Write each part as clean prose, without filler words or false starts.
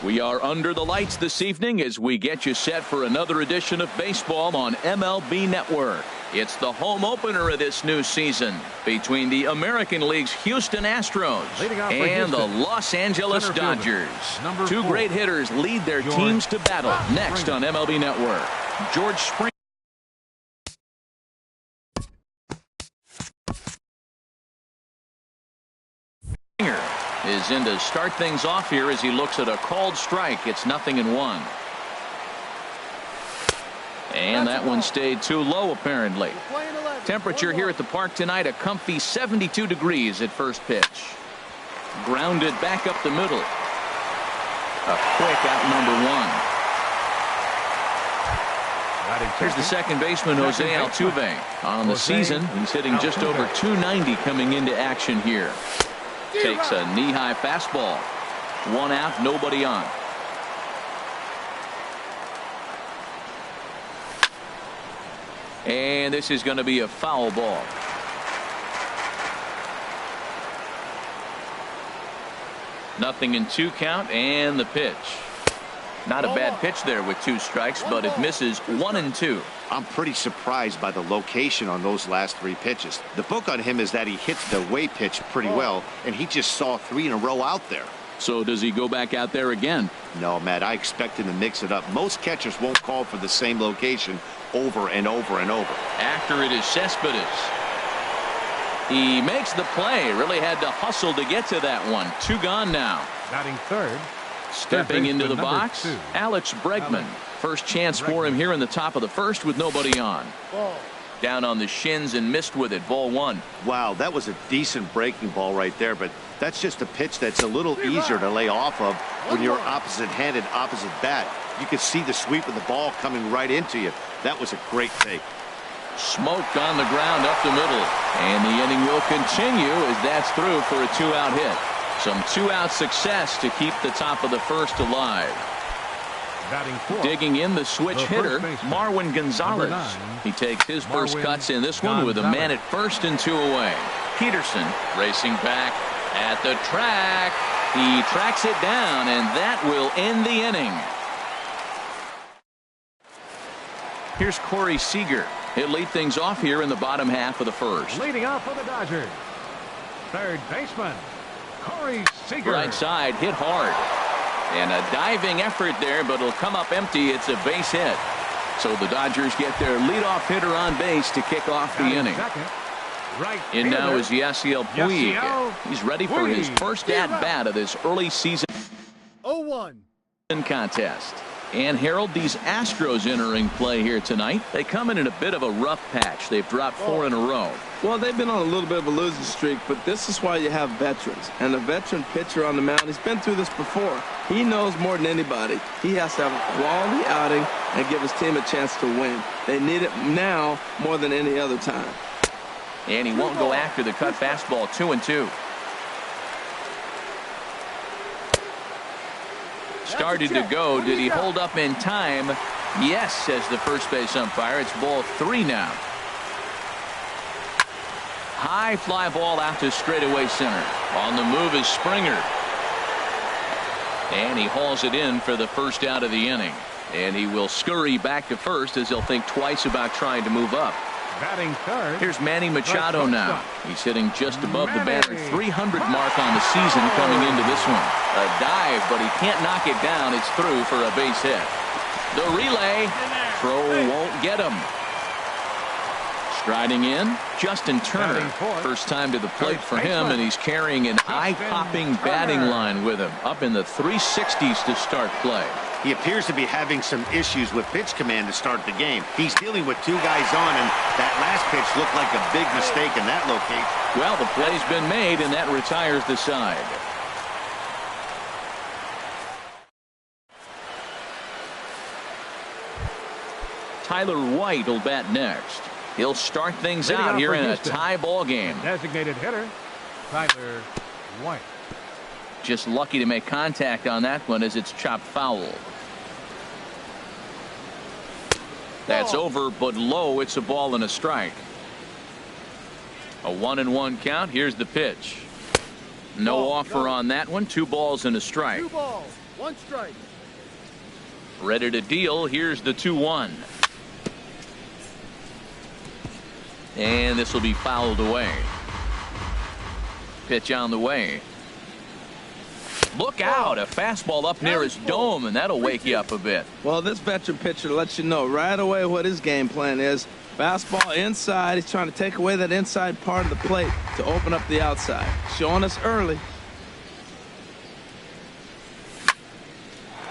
We are under the lights this evening as we get you set for another edition of baseball on MLB Network. It's the home opener of this new season between the American League's Houston Astros and the Los Angeles Dodgers. Two great hitters lead their teams to battle next on MLB Network. George Springer is in to start things off here as he looks at a called strike. It's 0-1. And that one stayed too low, apparently. Temperature here at the park tonight, a comfy 72 degrees at first pitch. Grounded back up the middle. A quick out number one. Here's the second baseman, Jose Altuve. On the season, he's hitting just over 290 coming into action here. Takes a knee-high fastball. One out, nobody on. And this is going to be a foul ball. Nothing in 2 count, and the pitch. Not a bad pitch there with 2 strikes, but it misses 1 and 2. I'm pretty surprised by the location on those last 3 pitches. The book on him is that he hits the away pitch pretty well, and he just saw 3 in a row out there. So does he go back out there again? No, Matt, I expect him to mix it up. Most catchers won't call for the same location over and over and over. After it is Cespedes. He makes the play. Really had to hustle to get to that one. 2 gone now. Batting third. Stepping into the box, Alex Bregman. First chance for him here in the top of the first with nobody on. Down on the shins and missed with it. Ball 1. Wow, that was a decent breaking ball right there, but that's just a pitch that's a little easier to lay off of when you're opposite-handed, opposite bat. You can see the sweep of the ball coming right into you. That was a great take. Smoked on the ground up the middle. And the inning will continue as that's through for a 2-out hit. Some 2-out success to keep the top of the first alive. Digging in the switch hitter, Marwin Gonzalez. He takes his first cuts in this one with a man at first and 2 away. Peterson racing back at the track. He tracks it down, and that will end the inning. Here's Corey Seager. He'll lead things off here in the bottom half of the first. Leading off for the Dodgers, third baseman, Corey Seager. Right side, hit hard. And a diving effort there, but it'll come up empty. It's a base hit. So the Dodgers get their leadoff hitter on base to kick off the inning. In now is Yasiel Puig. He's ready for his first at-bat of this early season 0-1 contest. And Harold, these Astros entering play here tonight. They come in a bit of a rough patch. They've dropped 4 in a row. Well, they've been on a little bit of a losing streak, but this is why you have veterans. And a veteran pitcher on the mound, he's been through this before. He knows more than anybody. He has to have a quality outing and give his team a chance to win. They need it now more than any other time. And he won't go after the cut fastball. 2-2. Started to go. Did he hold up in time? Yes, says the first base umpire. It's ball 3 now. High fly ball out to straightaway center. On the move is Springer. And he hauls it in for the first out of the inning. And he will scurry back to first as he'll think twice about trying to move up. Batting third. Here's Manny Machado now. He's hitting just above the batting 300 mark on the season coming into this one. A dive, but he can't knock it down. It's through for a base hit. The relay. Throw won't get him. Striding in, Justin Turner. First time to the plate for him, and he's carrying an eye-popping batting line with him. Up in the 360s to start play. He appears to be having some issues with pitch command to start the game. He's dealing with 2 guys on, and that last pitch looked like a big mistake in that location. Well, the play's been made, and that retires the side. Tyler White will bat next. He'll start things out here in a tie ball game. Designated hitter, Tyler White. Just lucky to make contact on that one as it's chopped foul. That's over, but low. It's a ball and a strike. A 1-1 count. Here's the pitch. No offer on that one. 2 balls and a strike. One strike. Ready to deal. Here's the 2-1. And this will be fouled away. Pitch on the way. Look out, a fastball up near his dome, and that'll wake you up a bit. Well, this veteran pitcher lets you know right away what his game plan is. Fastball inside. He's trying to take away that inside part of the plate to open up the outside. Showing us early.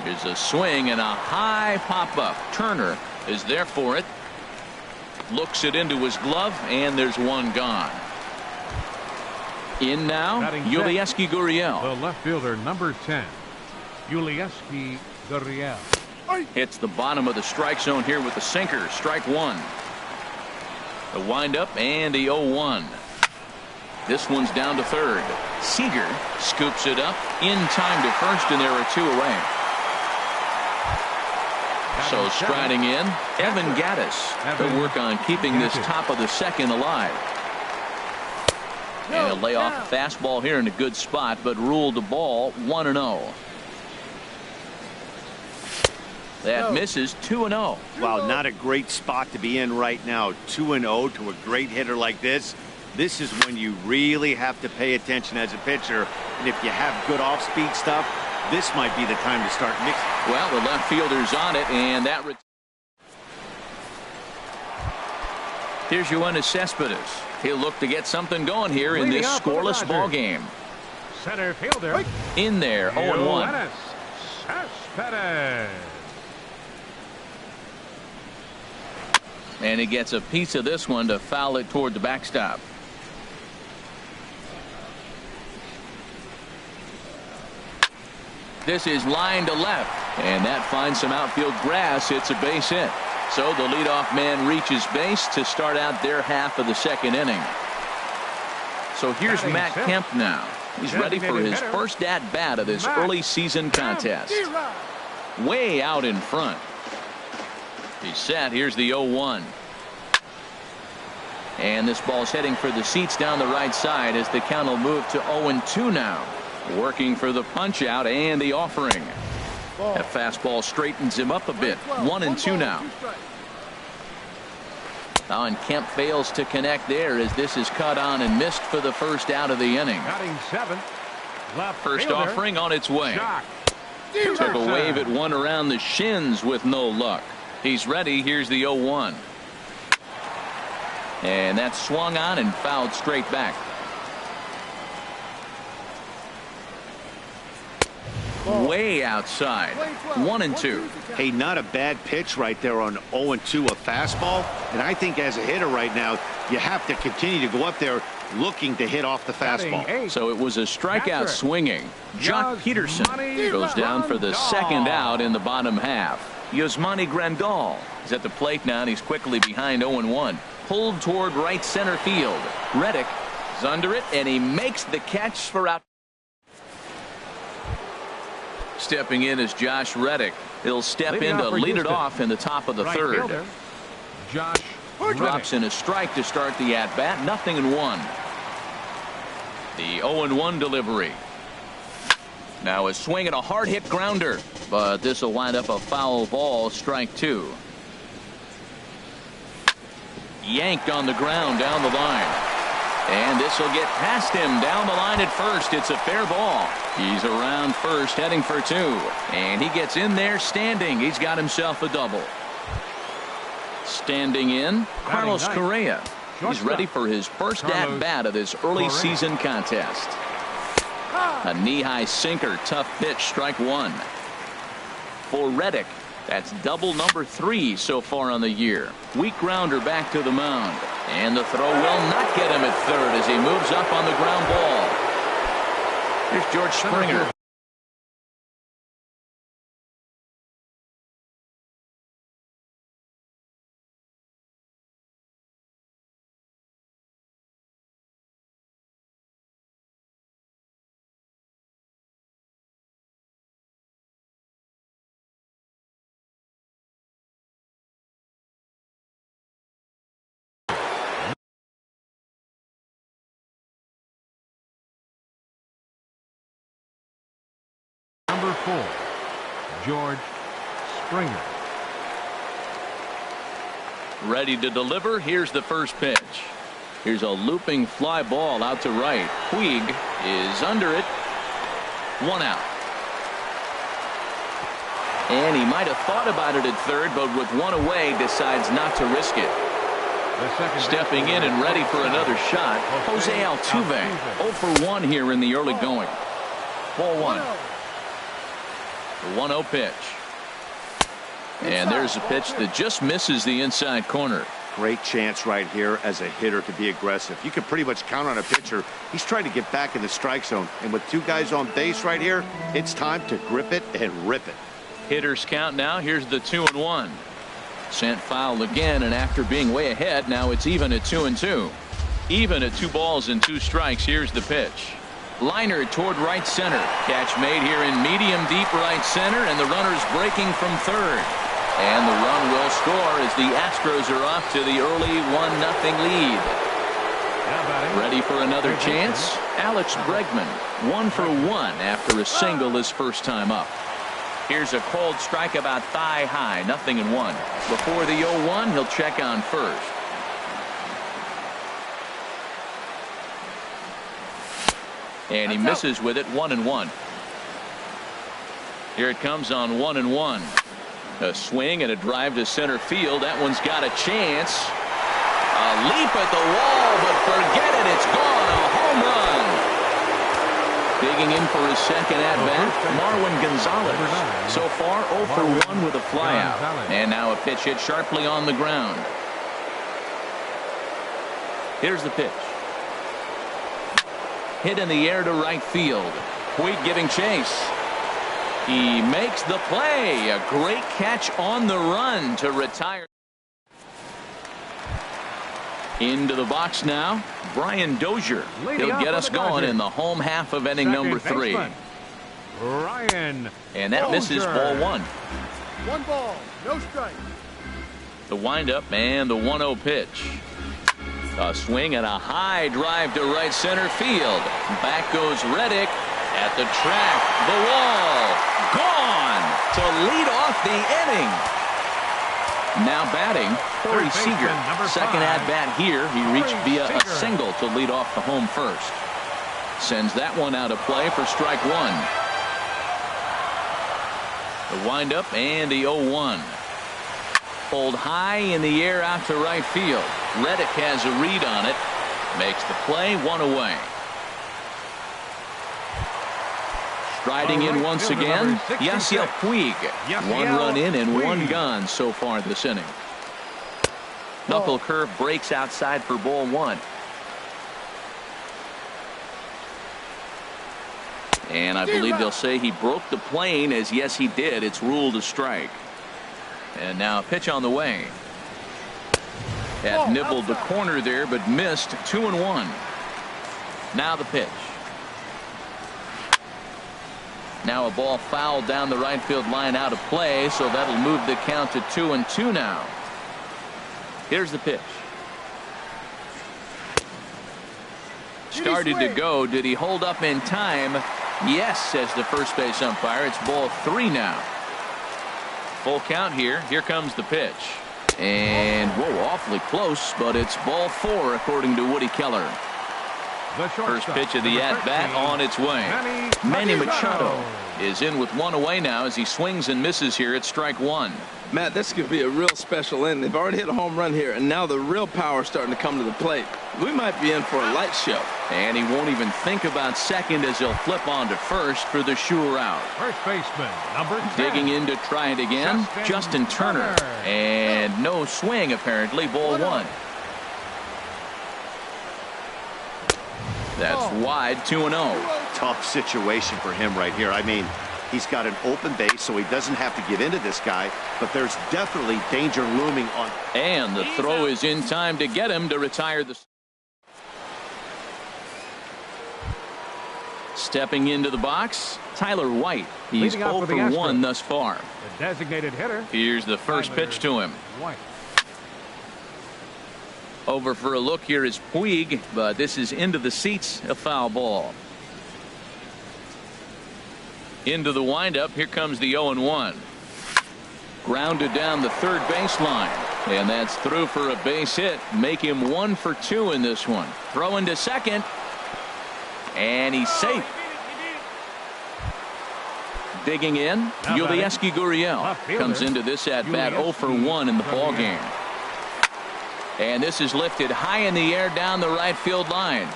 Here's a swing and a high pop-up. Turner is there for it. Looks it into his glove, and there's one gone. In now, Yulieski Gurriel. The left fielder, number 10, Yulieski Gurriel. Hits the bottom of the strike zone here with the sinker. Strike one. The windup and the 0-1. This one's down to third. Seager scoops it up in time to first, and there are two away. So striding in, Evan Gattis. He'll work on keeping this top of the second alive. And a layoff fastball here in a good spot, but ruled the ball 1-0. That misses 2-0. Wow, not a great spot to be in right now. 2-0 to a great hitter like this. This is when you really have to pay attention as a pitcher. And if you have good off-speed stuff, this might be the time to start mixing. Well, the left fielder's on it, and that. Here's Yoenis Cespedes. He'll look to get something going here in this scoreless ball game. Center fielder. In there, 0-1. Yoenis Cespedes. And he gets a piece of this one to foul it toward the backstop. This is line to left, and that finds some outfield grass. It's a base hit. So the leadoff man reaches base to start out their half of the second inning. So here's Matt Kemp now. He's ready for his first at-bat of this early season contest. Way out in front. He's set. Here's the 0-1. And this ball's heading for the seats down the right side as the count will move to 0-2 now. Working for the punch out and the offering. That fastball straightens him up a bit. 1-2 now. And Kemp fails to connect there as this is cut on and missed for the first out of the inning. Batting seventh. First offering on its way. Took a wave at one around the shins with no luck. He's ready. Here's the 0-1. And that's swung on and fouled straight back. Way outside. 1-2. Hey, not a bad pitch right there on 0-2, a fastball. And I think as a hitter right now, you have to continue to go up there looking to hit off the fastball. So it was a strikeout swinging. Jock Peterson goes down for the second out in the bottom half. Yasmani Grandal is at the plate now, and he's quickly behind 0-1. Pulled toward right center field. Reddick is under it, and he makes the catch for out. Stepping in is Josh Reddick. He'll step in to lead it off in the top of the third. Josh Drops in a strike to start the at-bat. 0-1. The 0-1 delivery. Now a swing and a hard hit grounder, but this will wind up a foul ball. Strike two. Yanked on the ground down the line. And this will get past him down the line at first. It's a fair ball. He's around first heading for two. And he gets in there standing. He's got himself a double. Standing in, Carlos Correa. He's ready for his first at-bat of this early season contest. A knee-high sinker, tough pitch, strike one. For Reddick, that's double number 3 so far on the year. Weak grounder back to the mound. And the throw will not get him at third as he moves up on the ground ball. Here's George Springer. number 4. George Springer. Ready to deliver. Here's the first pitch. Here's a looping fly ball out to right. Puig is under it. 1 out. And he might have thought about it at third, but with 1 away, decides not to risk it. Stepping in and ready for another shot, Jose Altuve. 0 for 1 here in the early going. Ball 1. The 1-0 pitch. And there's a pitch that just misses the inside corner. Great chance right here as a hitter to be aggressive. You can pretty much count on a pitcher. He's trying to get back in the strike zone. And with 2 guys on base right here, it's time to grip it and rip it. Hitters count now. Here's the 2-1. Sent foul again, and after being way ahead, now it's even at 2-2. Even at 2 balls and 2 strikes. Here's the pitch. Liner toward right center. Catch made here in medium deep right center, and the runner's breaking from third. And the run will score as the Astros are off to the early 1-0 lead. Ready for another chance? Alex Bregman, 1 for 1 after a single his first time up. Here's a cold strike about thigh high, 0-1. Before the 0-1, he'll check on first. And he misses with it, 1-1. Here it comes on 1-1. A swing and a drive to center field. That one's got a chance. A leap at the wall, but forget it. It's gone. A home run. Digging in for his second at-bat, Marwin Gonzalez. So far, 0 for 1 with a flyout. And now a pitch hit sharply on the ground. Here's the pitch. Hit in the air to right field. Puig giving chase. He makes the play. A great catch on the run to retire. Into the box now, Brian Dozier. He'll get us going in the home half of inning number 3. Ryan. And that misses ball 1. 1 ball, no strike. The windup and the 1-0 pitch. A swing and a high drive to right center field. Back goes Reddick at the track. The wall. Gone to lead off the inning. Now batting, Corey Seager. Second at-bat here. He reached via a single to lead off the home first. Sends that one out of play for strike 1. The windup and the 0-1. Pulled high in the air out to right field. Reddick has a read on it. Makes the play, 1 away. Striding in once again, Yasiel Puig. 1 run in and 1 gone so far this inning. Knuckle curve breaks outside for ball 1. And I believe they'll say he broke the plane, as yes he did. It's ruled a strike. And now a pitch on the way. Had nibbled the corner there, but missed. 2-1. Now the pitch. Now a ball fouled down the right field line out of play, so that'll move the count to 2-2 now. Here's the pitch. Started to go. Did he hold up in time? Yes, says the first base umpire. It's ball 3 now. Full count here. Here comes the pitch. And, whoa, awfully close, but it's ball 4 according to Woody Keller. First pitch of the at-bat on its way. Manny Machado is in with 1 away now as he swings and misses here at strike 1. Matt, this could be a real special inning. They've already hit a home run here, and now the real power is starting to come to the plate. We might be in for a light show. And he won't even think about second as he'll flip on to first for the sure out. First baseman, number 10. Digging in to try it again, Justin Turner. And no swing, apparently, ball 1. That's wide, 2-0. Tough situation for him right here. I mean, he's got an open base, so he doesn't have to give into this guy, but there's definitely danger looming on. And the throw is in time to get him to retire the. Stepping into the box, Tyler White. He's 0 for 1 thus far. The designated hitter. Here's the first pitch to him. White. Over for a look here is Puig, but this is into the seats, a foul ball. Into the windup. Here comes the 0-1. Grounded down the third baseline. And that's through for a base hit. Make him 1 for 2 in this one. Throw into second. And he's safe. Digging in, Yulieski Gurriel comes into this at bat 0 for 1 in the ball game. And this is lifted high in the air down the right field line.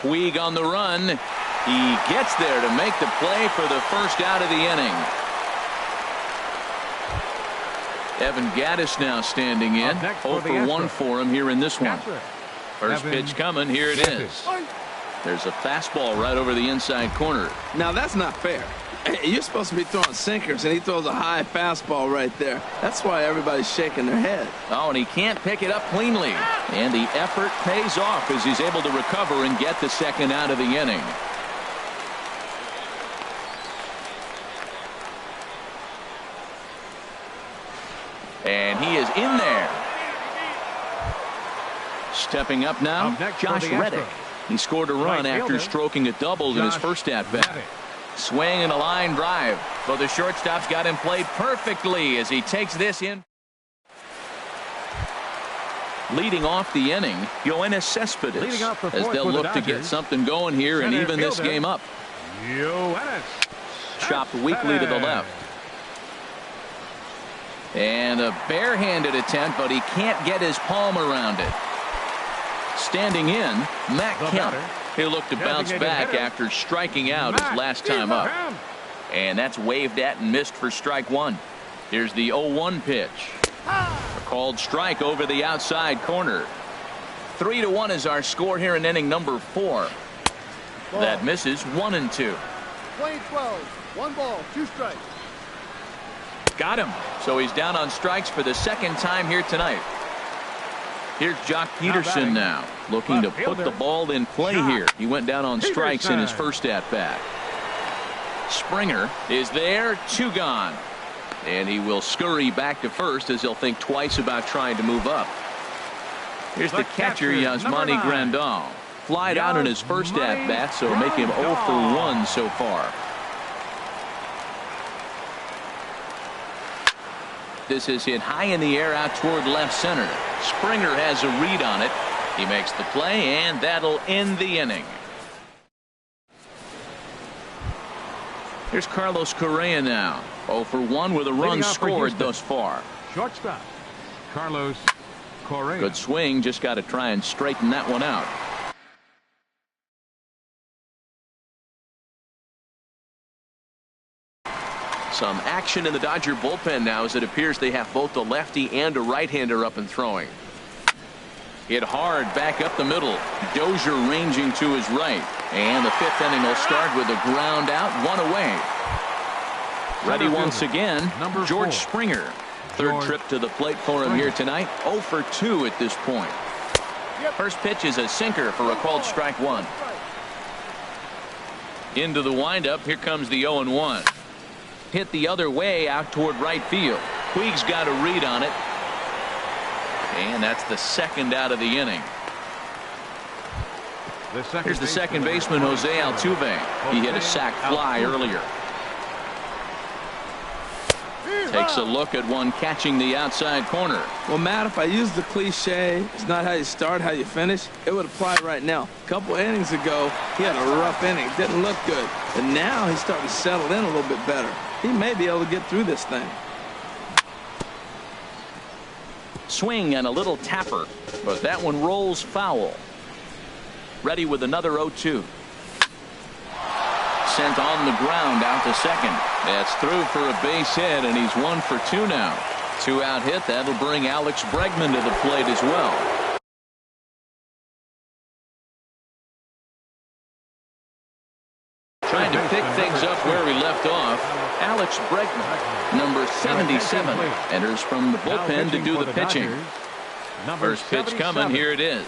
Puig on the run. He gets there to make the play for the first out of the inning. Evan Gattis now standing in. 0 for 1 for him here in this one. First pitch coming. Here it is. There's a fastball right over the inside corner. Now that's not fair. You're supposed to be throwing sinkers, and he throws a high fastball right there. That's why everybody's shaking their head. Oh, and he can't pick it up cleanly. And the effort pays off as he's able to recover and get the second out of the inning. And he is in there. Stepping up now, Josh Reddick. He scored a run after stroking a double in his first at-bat. Swing and a line drive. But the shortstop's got him played perfectly as he takes this in. Leading off the inning, Yoenis Cespedes, as they'll look to get something going here and even this game up. Chopped weakly to the left. And a barehanded attempt, but he can't get his palm around it. Standing in, Matt Kemp. He'll look to bounce back after striking out his last time up. And that's waved at and missed for strike one. Here's the 0-1 pitch. A called strike over the outside corner. 3-1 is our score here in inning number 4. That misses. 1-2. Play 12. 1 ball, 2 strikes. Got him. So he's down on strikes for the second time here tonight. Here's Jock Peterson now, looking to put the ball in play here. He went down on strikes in his first at-bat. Springer is there, 2 gone. And he will scurry back to first as he'll think twice about trying to move up. Here's the catcher, Yasmani Grandal. Flied out in his first at-bat, so make him 0 for 1 so far. This is hit high in the air out toward left center. Springer has a read on it. He makes the play, and that'll end the inning. Here's Carlos Correa now. 0 for 1 with a run scored thus far. Shortstop, Carlos Correa. Good swing. Just got to try and straighten that one out. Some action in the Dodger bullpen now as it appears they have both a lefty and a right-hander up and throwing. Hit hard back up the middle. Dozier ranging to his right. And the 5th inning will start with a ground out, 1 away. Ready once again, George Springer. Third trip to the plate for him here tonight. 0 for 2 at this point. First pitch is a sinker for a called strike 1. Into the windup. Here comes the 0-1. Hit the other way out toward right field. Puig's got a read on it. And that's the second out of the inning. Here's the second baseman, Jose Altuve. He hit a sac fly earlier. Takes a look at one catching the outside corner. Well, Matt, if I used the cliche, it's not how you start, how you finish, it would apply right now. A couple innings ago, he had a rough inning. Didn't look good. But now he's starting to settle in a little bit better. He may be able to get through this thing. Swing and a little tapper, but that one rolls foul. Ready with another 0-2. Sent on the ground out to second. That's through for a base hit, and he's 1 for 2 now. 2-out hit. That'll bring Alex Bregman to the plate as well. Trying to pick things up where we left off. Alex Bregman, number 77, enters from the bullpen to do the pitching. First pitch coming. Here it is.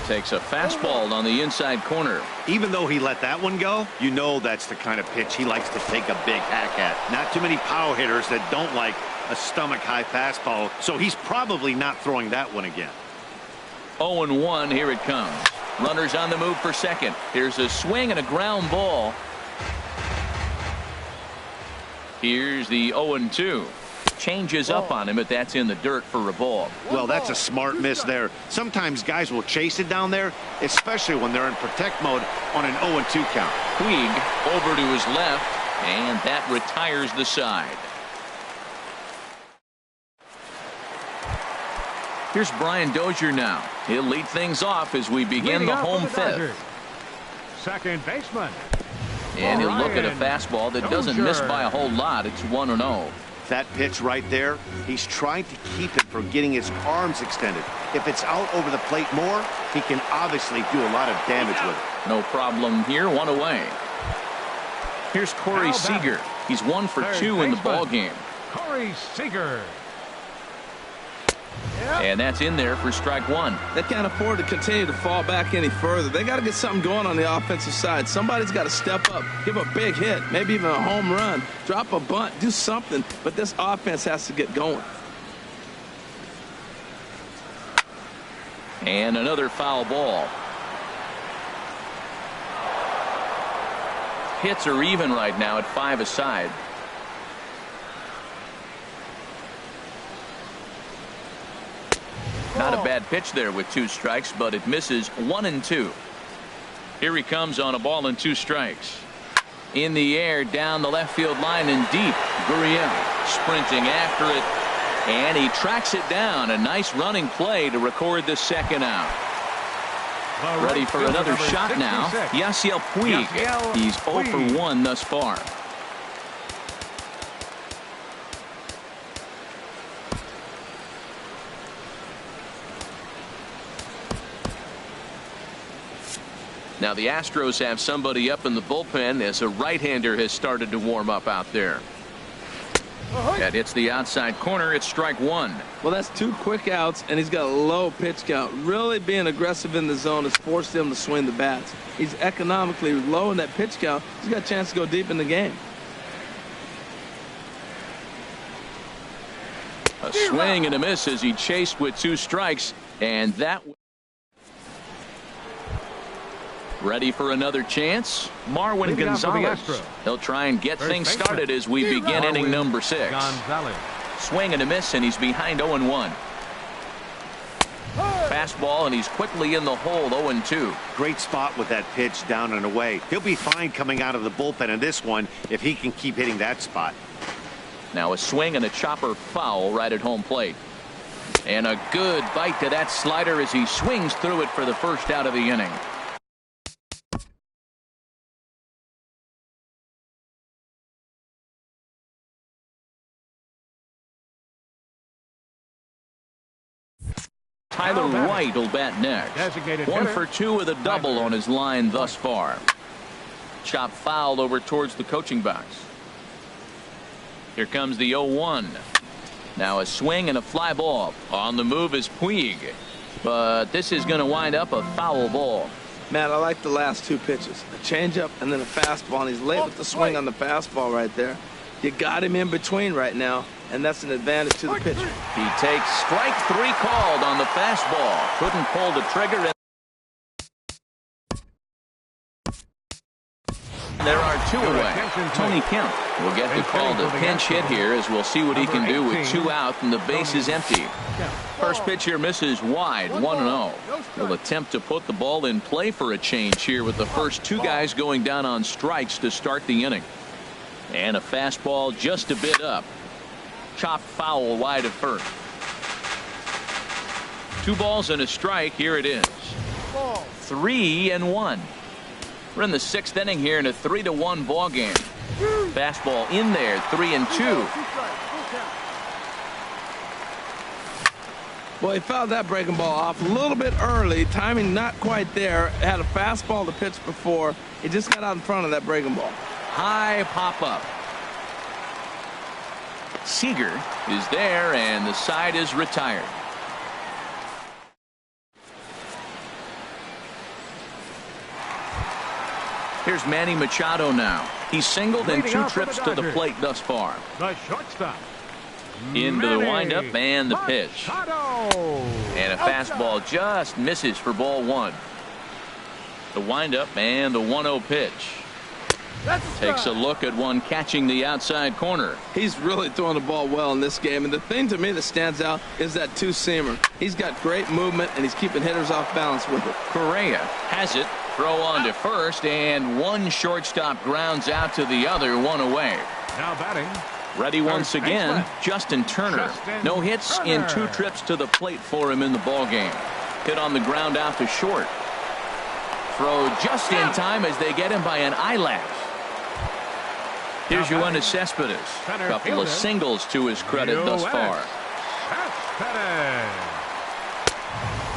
Takes a fastball on the inside corner. Even though he let that one go, you know that's the kind of pitch he likes to take a big hack at. Not too many power hitters that don't like a stomach high fastball, so he's probably not throwing that one again. 0-1. Here it comes. Runners on the move for second. Here's a swing and a ground ball. Here's the 0-2. Changes up on him, but that's in the dirt for a ball. Well, that's a smart miss there. Sometimes guys will chase it down there, especially when they're in protect mode on an 0-2 count. Puig over to his left, and that retires the side. Here's Brian Dozier now. He'll lead things off as we begin the home fifth. Second baseman. And he'll look at a fastball that doesn't miss by a whole lot. It's 1-0. That pitch right there, he's trying to keep it from getting his arms extended. If it's out over the plate more, he can obviously do a lot of damage with it. No problem here, one away. Here's Corey Seager. He's 1 for 2 in the ball game. Corey Seager. And that's in there for strike one. They can't afford to continue to fall back any further. They got to get something going on the offensive side. Somebody's got to step up, give a big hit, maybe even a home run, drop a bunt, do something. But this offense has to get going. And another foul ball. Hits are even right now at 5 aside. Not a bad pitch there with 2 strikes, but it misses 1-2. Here he comes on a ball and 2 strikes. In the air, down the left field line and deep. Gurriel sprinting after it, and he tracks it down. A nice running play to record the second out. Ready for another shot now. Yasiel Puig. He's 0 for 1 thus far. Now the Astros have somebody up in the bullpen as a right-hander has started to warm up out there. That hits the outside corner. It's strike one. Well, that's 2 quick outs, and he's got a low pitch count. Really being aggressive in the zone has forced him to swing the bats. He's economically low in that pitch count. He's got a chance to go deep in the game. A swing and a miss as he chased with 2 strikes, and that. Ready for another chance? Marwin Gonzalez. He'll try and get things started as we begin inning number 6. Swing and a miss, and he's behind 0-1. Fastball, and he's quickly in the hole, 0-2. Great spot with that pitch down and away. He'll be fine coming out of the bullpen in this one if he can keep hitting that spot. Now a swing and a chopper foul right at home plate. And a good bite to that slider as he swings through it for the first out of the inning. Tyler White will bat next. 1 for 2 with a double on his line thus far. Chop foul over towards the coaching box. Here comes the 0-1. Now a swing and a fly ball. On the move is Puig. But this is going to wind up a foul ball. Matt, I like the last 2 pitches. A changeup and then a fastball, and he's late with the swing on the fastball right there. You got him in between right now, and that's an advantage to the pitcher. He takes strike 3 called on the fastball. Couldn't pull the trigger. There are 2 away. Tony Kemp will get the call to pinch hit here as we'll see what he can do with 2 out and the base is empty. First pitch here misses wide, 1-0. He'll attempt to put the ball in play for a change here with the first 2 guys going down on strikes to start the inning. And a fastball just a bit up. Chopped foul wide of first. 2 balls and a strike. Here it is. 3-1. We're in the 6th inning here in a 3-1 ball game. Fastball in there, 3-2. Well, he fouled that breaking ball off a little bit early. Timing not quite there. Had a fastball to pitch before. He just got out in front of that breaking ball. High pop up. Seager is there, and the side is retired. Here's Manny Machado now. He's singled in 2 trips to the plate thus far. The shortstop. Into the windup and the pitch. And a fastball just misses for ball 1. The windup and the 1-0 pitch. Takes a look at one catching the outside corner. He's really throwing the ball well in this game, and the thing to me that stands out is that two-seamer. He's got great movement, and he's keeping hitters off balance with it. Correa has it. Throw on to first, and one shortstop grounds out to the other, one away. Now batting. Ready once again, Justin Turner. No hits in 2 trips to the plate for him in the ballgame. Hit on the ground out to short. Throw just in time as they get him by an eyelash. Here's Yoenis Cespedes. A couple of singles to his credit thus far.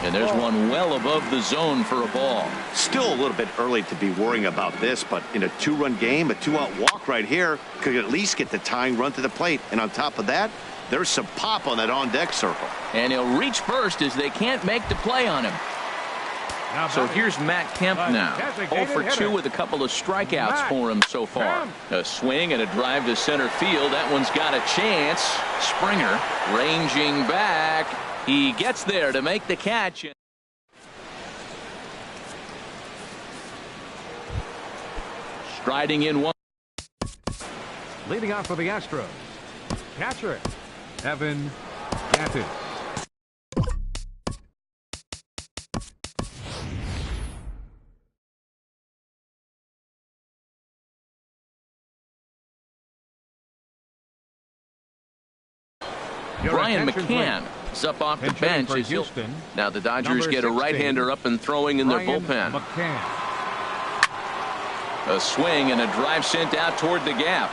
And there's one well above the zone for a ball. Still a little bit early to be worrying about this, but in a 2-run game, a 2-out walk right here could at least get the tying run to the plate. And on top of that, there's some pop on that on-deck circle. And he'll reach first as they can't make the play on him. So here's Matt Kemp now. 0 for 2 with a couple of strikeouts for him so far. A swing and a drive to center field. That one's got a chance. Springer ranging back. He gets there to make the catch. Striding in one. Leading off for the Astros, catcher Evan Gattis. Brian McCann is up off the bench. Now the Dodgers get a right-hander up and throwing in their bullpen. A swing and a drive sent out toward the gap.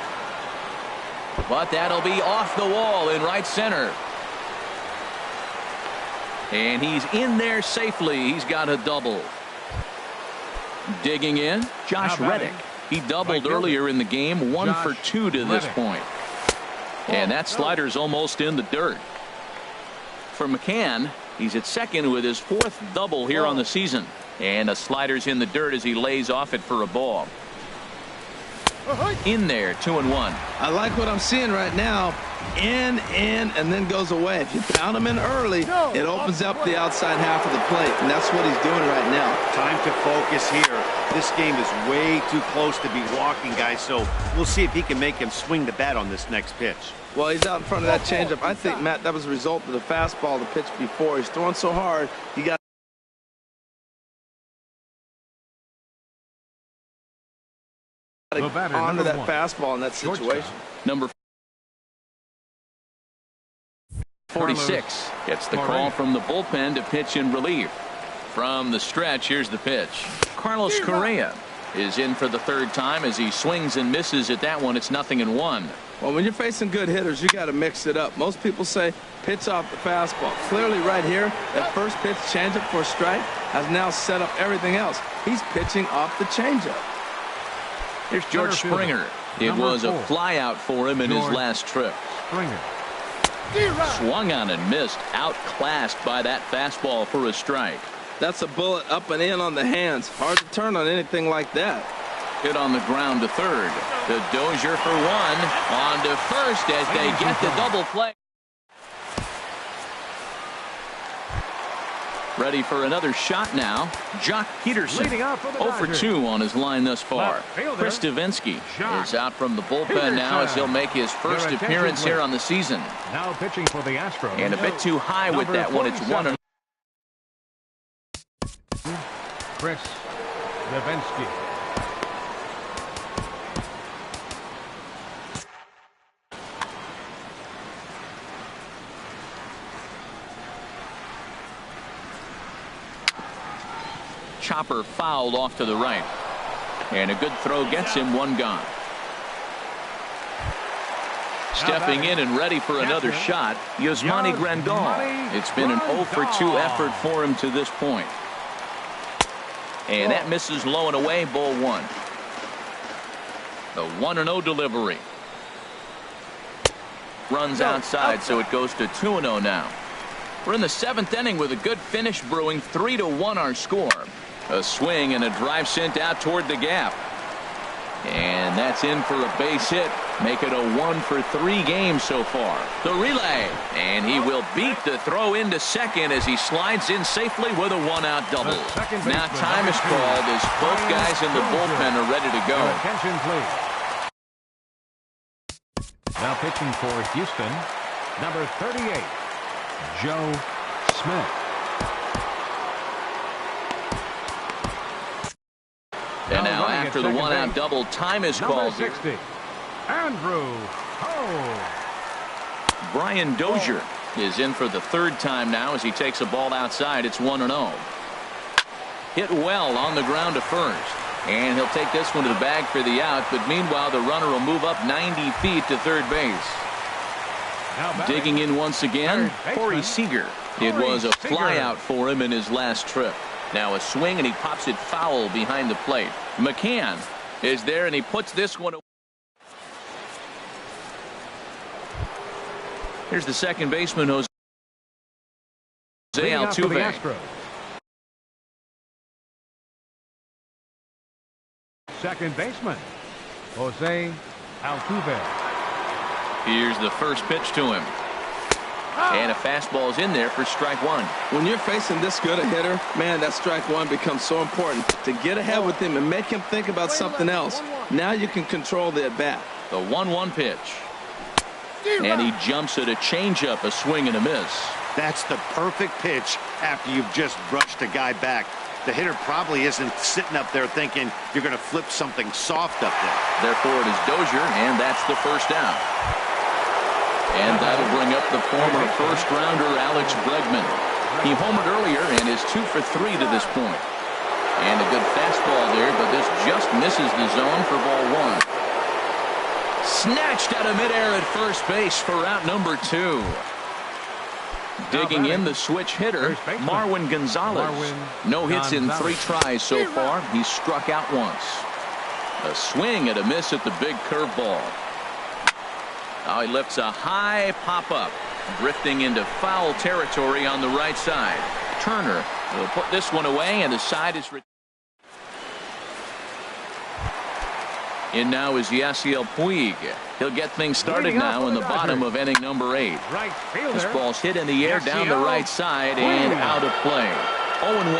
But that'll be off the wall in right center. And he's in there safely. He's got a double. Digging in, Josh Reddick. He doubled earlier in the game, 1 for 2 to this point. And that slider's almost in the dirt. For McCann, he's at second with his 4th double here on the season. And the slider's in the dirt as he lays off it for a ball. In there, 2-1. I like what I'm seeing right now. In, and then goes away. If you pound him in early, it opens up the outside half of the plate, and that's what he's doing right now. Time to focus here. This game is way too close to be walking, guys, so we'll see if he can make him swing the bat on this next pitch. Well, he's out in front of that changeup. I think, Matt, that was a result of the fastball, the pitch before. He's throwing so hard, he got onto that fastball in that situation. Number 46 gets the call from the bullpen to pitch in relief. From the stretch, here's the pitch. Carlos Correa is in for the 3rd time as he swings and misses at that one. It's 0-1. Well, when you're facing good hitters, you got to mix it up. Most people say pitch off the fastball. Clearly right here, that first pitch changeup for a strike has now set up everything else. He's pitching off the changeup. Here's George Springer. It was a flyout for him in his last trip. Springer. Swung on and missed. Outclassed by that fastball for a strike. That's a bullet up and in on the hands. Hard to turn on anything like that. Hit on the ground to third. The Dozier for 1. On to first as they get the double play. Ready for another shot now. Jock Peterson, 0 for 2 on his line thus far. Chris Davinsky is out from the bullpen now as he'll make his first appearance here on the season. Now pitching for the Astros. And a bit too high with that one. It's 1-0. Chris Davinsky. Chopper fouled off to the right. And a good throw gets him 1 gone. Stepping in and ready for another shot, Yasmani Grandal. It's been an 0 for 2 effort for him to this point. And that misses low and away, ball 1. The 1-0 delivery. Runs outside, so it goes to 2-0 now. We're in the 7th inning with a good finish brewing. 3-1 our score. A swing and a drive sent out toward the gap. And that's in for a base hit. Make it a 1-for-3 game so far. The relay. And he will beat the throw into second as he slides in safely with a one-out double. Now time is called as both guys in the bullpen are ready to go. Attention, please. Now pitching for Houston, number 38, Joe Smith. And now after the one-out double, time is called. 60, Andrew Ho. Brian Dozier is in for the third time now as he takes a ball outside. It's 1-0. Hit well on the ground to first. And he'll take this one to the bag for the out. But meanwhile, the runner will move up 90 feet to third base. Digging in once again, Corey Seager. It was a flyout for him in his last trip. Now a swing, and he pops it foul behind the plate. McCann is there, and he puts this one away. Here's the second baseman, Jose Altuve. Second baseman, Jose Altuve. Here's the first pitch to him. And a fastball is in there for strike one. When you're facing this good a hitter, man, that strike one becomes so important. To get ahead with him and make him think about something else. Now you can control the at-bat. The 1-1 pitch. And he jumps at a changeup, a swing and a miss. That's the perfect pitch after you've just brushed a guy back. The hitter probably isn't sitting up there thinking you're going to flip something soft up there. Therefore, it is Dozier, and that's the first out. And that'll bring up the former first-rounder Alex Bregman. He homered earlier and is 2 for 3 to this point. And a good fastball there, but this just misses the zone for ball one. Snatched out of midair at first base for out number 2. Digging in the switch hitter, Marwin Gonzalez. No hits in 3 tries so far. He's struck out once. A swing and a miss at the big curveball. Now he lifts a high pop-up, drifting into foul territory on the right side. Turner will put this one away, and the side is... In now is Yasiel Puig. He'll get things started now in the bottom of inning number 8. This ball's hit in the air down the right side and out of play. 0-1.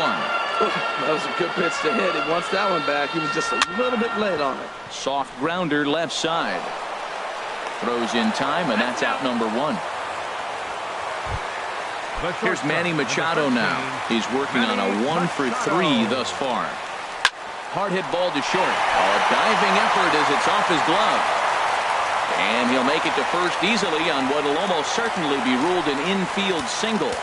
That was a good pitch to hit. He wants that one back. He was just a little bit late on it. Soft grounder left side. Throws in time, and that's out number 1. Here's Manny Machado now. He's working on a 1 for 3 thus far. Hard hit ball to short. A diving effort as it's off his glove. And he'll make it to first easily on what will almost certainly be ruled an infield single.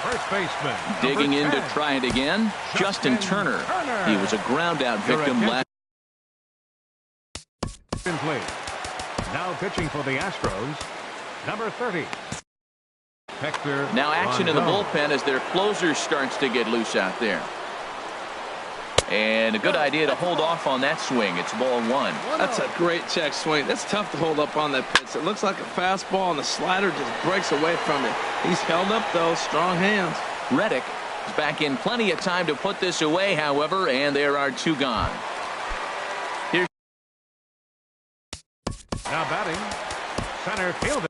First baseman. Digging in to try it again, Justin Turner. He was a ground out victim last. Now pitching for the Astros, number 30. Hector Now action in the Rondon. bullpen as their closer starts to get loose out there. And a good idea to hold off on that swing. It's ball 1. That's a great check swing. That's tough to hold up on that pitch. It looks like a fastball, and the slider just breaks away from it. He's held up, though. Strong hands. Reddick is back in plenty of time to put this away, however, and there are 2 gone. Now batting, center fielder.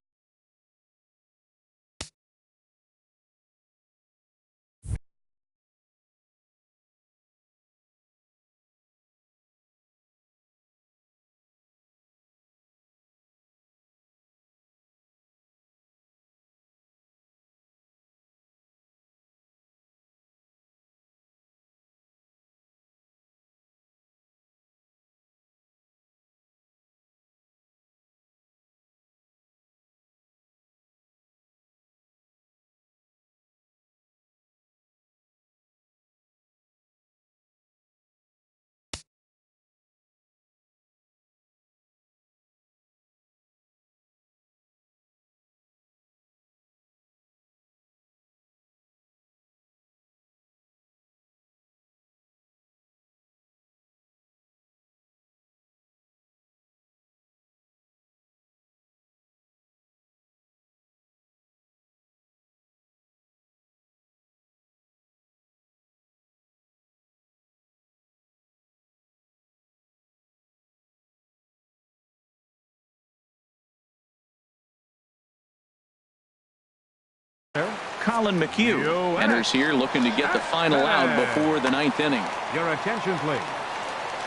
Colin McHugh enters here looking to get the final out before the ninth inning. Your attention, please.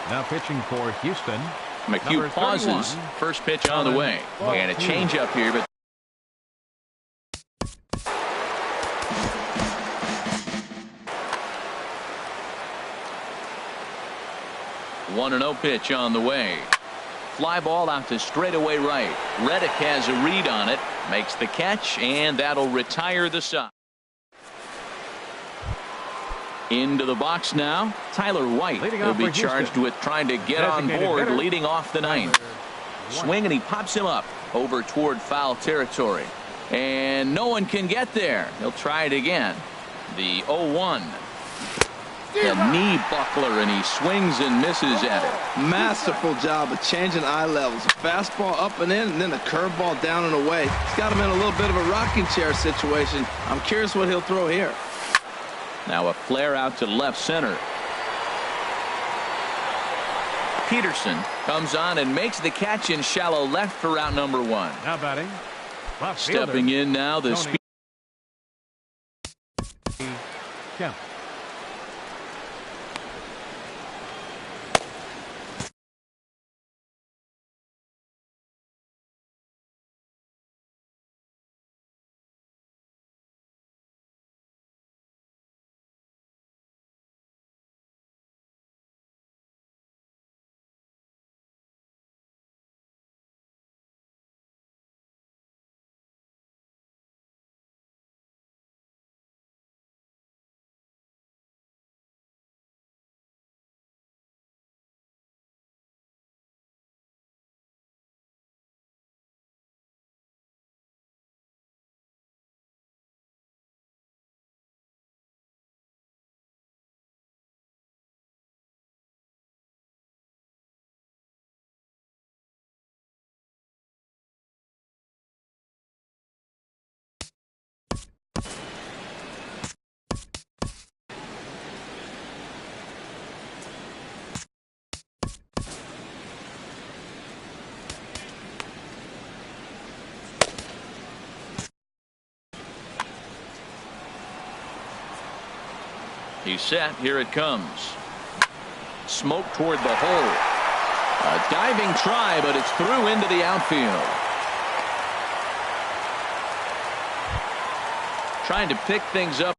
Now pitching for Houston. McHugh pauses. First pitch on the way. And a changeup here, but 1-0 pitch on the way. Fly ball out to straightaway right. Reddick has a read on it, makes the catch, and that'll retire the side. Into the box now, Tyler White will be charged with trying to get on board leading off the ninth. Swing, and he pops him up over toward foul territory. And no one can get there. He'll try it again. The 0-1. A knee buckler, and he swings and misses at it. Masterful job of changing eye levels. A fastball up and in, and then a curveball down and away. It's got him in a little bit of a rocking chair situation. I'm curious what he'll throw here. Now a flare out to left center. Peterson comes on and makes the catch in shallow left for out number one. Now batting. Stepping in now, the speed. Kemp. He's set. Here it comes. Smoke toward the hole. A diving try, but it's through into the outfield. Trying to pick things up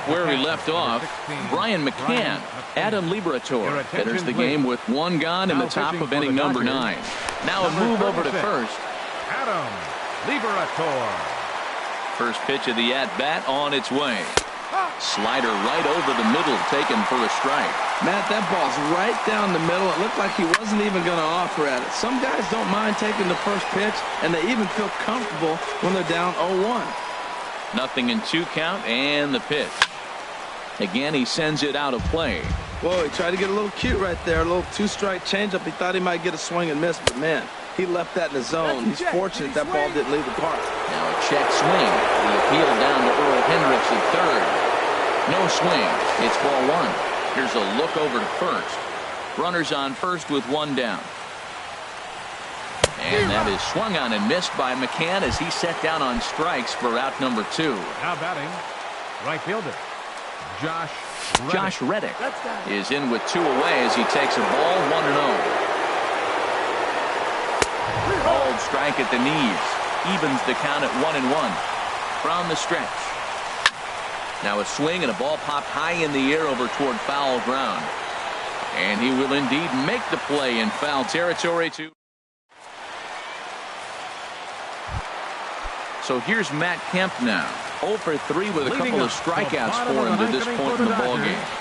where we left off. Brian McCann. Adam Liberatore enters the game with one gone in the top of inning number 9. Now a move over to first. Adam Liberatore. First pitch of the at-bat on its way. Slider right over the middle, taken for a strike. Matt, that ball's right down the middle. It looked like he wasn't even going to offer at it. Some guys don't mind taking the first pitch, and they even feel comfortable when they're down 0-1. 0-2 count, and the pitch. Again, he sends it out of play. Whoa, he tried to get a little cute right there. A little two-strike changeup. He thought he might get a swing and miss, but man, he left that in the zone. He's fortunate that ball didn't leave the park. Now a check swing. The appeal down to Earl Hendricks at third. No swing. It's ball 1. Here's a look over to first. Runners on first with one down. And that is swung on and missed by McCann as he set down on strikes for out number 2. Now batting. Right fielder. Josh Reddick is in with 2 away as he takes a ball 1-0. Called strike at the knees. Evens the count at 1-1 from the stretch. Now a swing and a ball popped high in the air over toward foul ground. And he will indeed make the play in foul territory too. So here's Matt Kemp now. 0 for 3 with a couple of strikeouts for him to this point in the ballgame.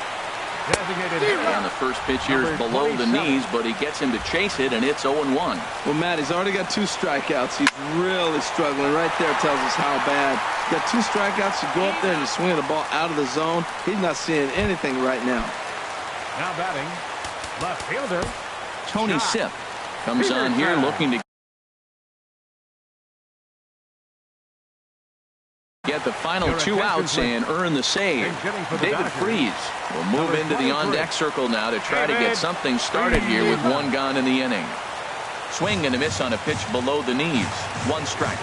And the first pitch here is below the knees, but he gets him to chase it, and it's 0-1. Well, Matt, he's already got 2 strikeouts. He's really struggling. Right there tells us how bad. You got 2 strikeouts. You go up there and you swing the ball out of the zone. He's not seeing anything right now. Now batting, left fielder Tony Sipp comes on here looking to get the final 2 outs and earn the save. David Freese will move into the on-deck circle now to try to get something started here with 1 gone in the inning. Swing and a miss on a pitch below the knees. 1 strike.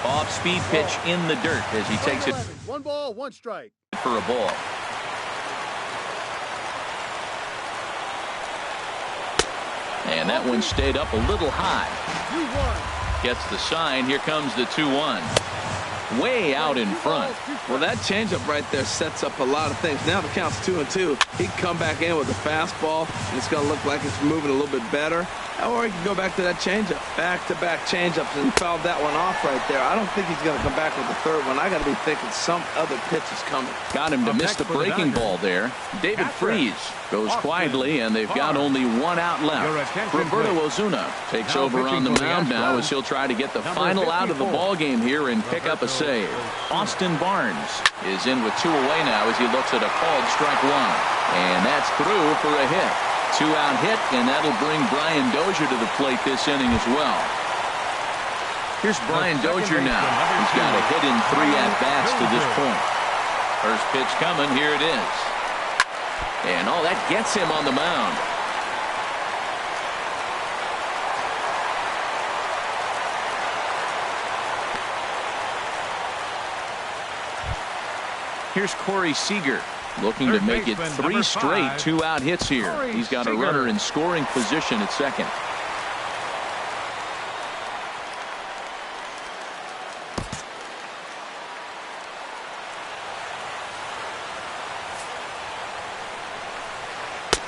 Off-speed pitch in the dirt as he takes it 1 ball, 1 strike. for a ball. And that one stayed up a little high. 2-1. Gets the sign. Here comes the 2-1. Way out in front. Well, that changeup right there sets up a lot of things. Now the count's 2-2. He can come back in with a fastball, and it's going to look like it's moving a little bit better. Or he can go back to that changeup. Back-to-back changeups, and fouled that one off right there. I don't think he's going to come back with the third one. I got to be thinking some other pitch is coming. Got him to miss the breaking ball there. David Freese goes quietly, and they've got only 1 out left. Roberto Ozuna takes over on the mound now as he'll try to get the final out of the ball game here and pick up a save. Austin Barnes is in with 2 away now as he looks at a called strike 1. And that's through for a hit. 2-out hit, and that'll bring Brian Dozier to the plate this inning as well. Here's Brian Dozier now. He's got a hit in 3 at-bats to this point. First pitch coming. Here it is. And that gets him on the mound. Here's Corey Seager, looking to make it 3 straight 2-out hits here. He's got a runner in scoring position at second.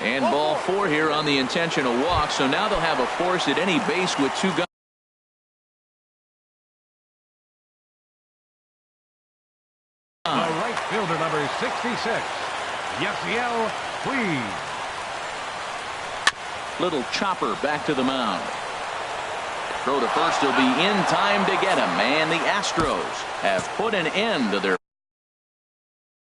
And ball 4 here on the intentional walk. So now they'll have a force at any base with 2 guys. Right fielder number 66, Yasiel Puig. Little chopper back to the mound. Throw to first. He'll be in time to get him. And the Astros have put an end to their